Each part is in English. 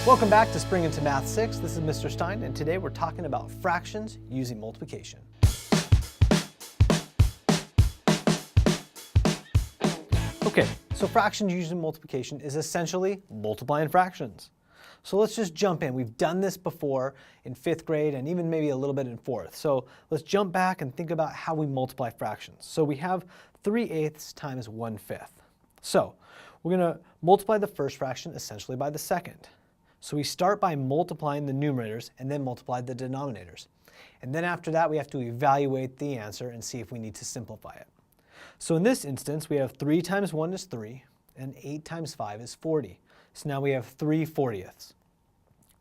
Welcome back to Spring Into Math 6. This is Mr. Stein, and today we're talking about fractions using multiplication. Okay, so fractions using multiplication is essentially multiplying fractions. So let's just jump in. We've done this before in 5th grade and even maybe a little bit in 4th. So let's jump back and think about how we multiply fractions. So we have 3/8 times 1/5. So we're going to multiply the first fraction essentially by the second. So we start by multiplying the numerators and then multiply the denominators. And then after that we have to evaluate the answer and see if we need to simplify it. So in this instance we have 3 times 1 is 3 and 8 times 5 is 40. So now we have 3/40.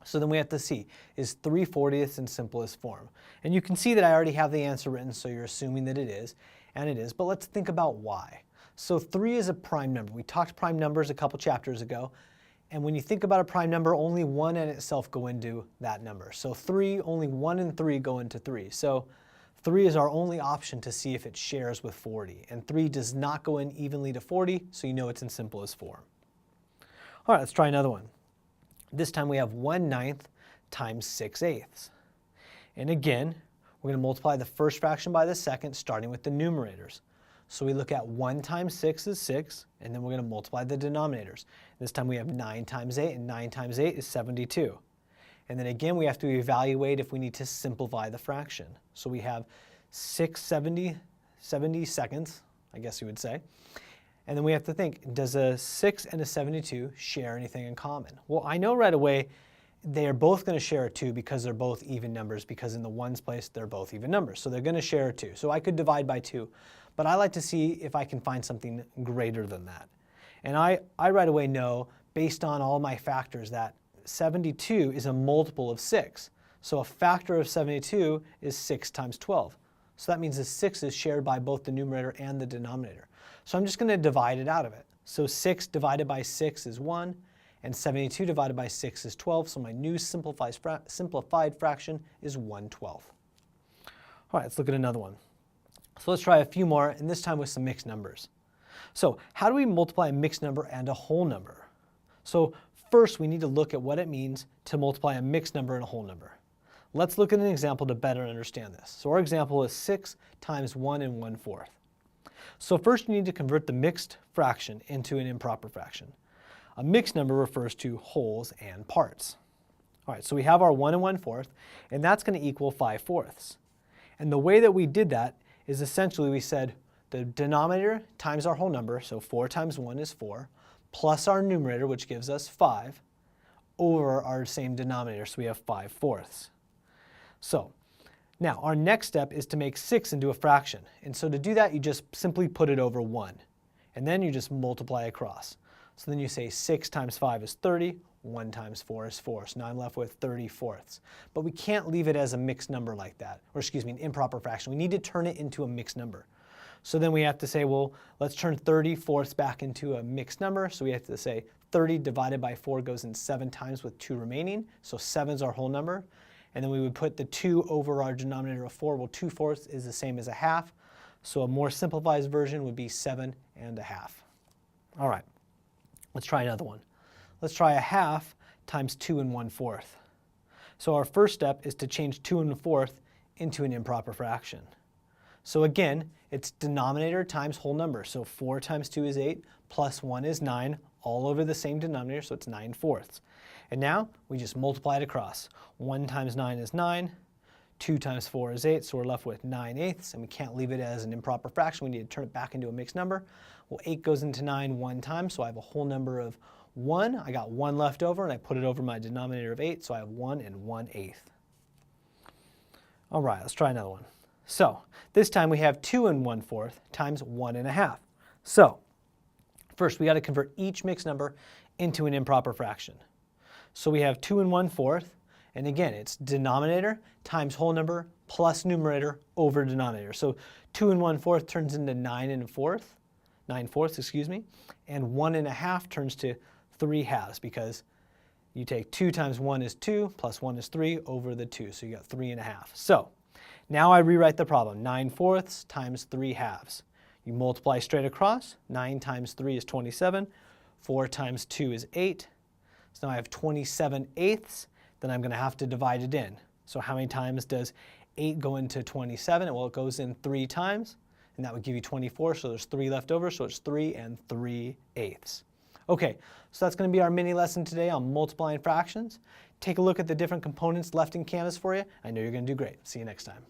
So then we have to see, is 3/40 in simplest form? And you can see that I already have the answer written, so you're assuming that it is, and it is, but let's think about why. So 3 is a prime number. We talked prime numbers a couple chapters ago, and when you think about a prime number, only 1 and itself go into that number. So 3, only 1 and 3 go into 3. So 3 is our only option to see if it shares with 40, and 3 does not go in evenly to 40, so you know it's in simplest form. All right, let's try another one. This time we have 1/9 times 6/8. And again, we're going to multiply the first fraction by the second, starting with the numerators. So we look at 1 times 6 is 6, and then we're going to multiply the denominators. This time we have 9 times 8, and 9 times 8 is 72. And then again, we have to evaluate if we need to simplify the fraction. So we have 70 seconds, I guess you would say. And then we have to think, does a 6 and a 72 share anything in common? Well, I know right away they are both going to share a 2 because they're both even numbers, because in the ones place they're both even numbers. So they're going to share a 2. So I could divide by 2, but I like to see if I can find something greater than that. And I right away know, based on all my factors, that 72 is a multiple of 6. So a factor of 72 is 6 times 12. So that means the 6 is shared by both the numerator and the denominator. So I'm just going to divide it out of it. So 6 divided by 6 is 1, and 72 divided by 6 is 12, so my new simplified fraction is 1/12. All right, let's look at another one. So let's try a few more, and this time with some mixed numbers. So how do we multiply a mixed number and a whole number? So first we need to look at what it means to multiply a mixed number and a whole number. Let's look at an example to better understand this. So our example is 6 times 1 and 1/4. So first you need to convert the mixed fraction into an improper fraction. A mixed number refers to wholes and parts. All right, so we have our 1 and 1/4, and that's going to equal 5/4. And the way that we did that is essentially we said the denominator times our whole number, so 4 times 1 is 4, plus our numerator, which gives us 5, over our same denominator, so we have 5/4. So now our next step is to make 6 into a fraction. And so to do that, you just simply put it over 1. And then you just multiply across. So then you say 6 times 5 is 30, 1 times 4 is 4. So now I'm left with 30/4. But we can't leave it as a mixed number like that, or excuse me, an improper fraction. We need to turn it into a mixed number. So then we have to say, well, let's turn 30/4 back into a mixed number. So we have to say 30 divided by 4 goes in 7 times with 2 remaining. So 7 is our whole number. And then we would put the 2 over our denominator of 4. Well, 2/4 is the same as a half. So a more simplified version would be 7 1/2. All right, let's try another one. Let's try 1/2 times 2 and 1/4. So our first step is to change 2 and 1/4 into an improper fraction. So again, it's denominator times whole number. So 4 times 2 is 8, plus 1 is 9, all over the same denominator, so it's 9/4. And now we just multiply it across. 1 times 9 is 9, 2 times 4 is 8, so we're left with 9/8, and we can't leave it as an improper fraction. We need to turn it back into a mixed number. Well, 8 goes into 9 one time, so I have a whole number of 1. I got 1 left over, and I put it over my denominator of 8, so I have 1 and 1/8. All right, let's try another one. So this time we have 2 and 1/4 times 1 1/2. So first we got to convert each mixed number into an improper fraction. So we have 2 and 1/4, and again it's denominator times whole number plus numerator over denominator. So 2 and 1/4 turns into 9/4, excuse me, and 1 1/2 turns to 3/2 because you take 2 times 1 is 2 plus 1 is 3 over the 2, so you got 3 1/2. So now I rewrite the problem, 9/4 times 3/2. You multiply straight across, 9 times 3 is 27, 4 times 2 is 8, So now I have 27/8, then I'm going to have to divide it in. So how many times does 8 go into 27? Well, it goes in 3 times, and that would give you 24, so there's 3 left over, so it's 3 3/8. Okay, so that's going to be our mini lesson today on multiplying fractions. Take a look at the different components left in Canvas for you. I know you're going to do great. See you next time.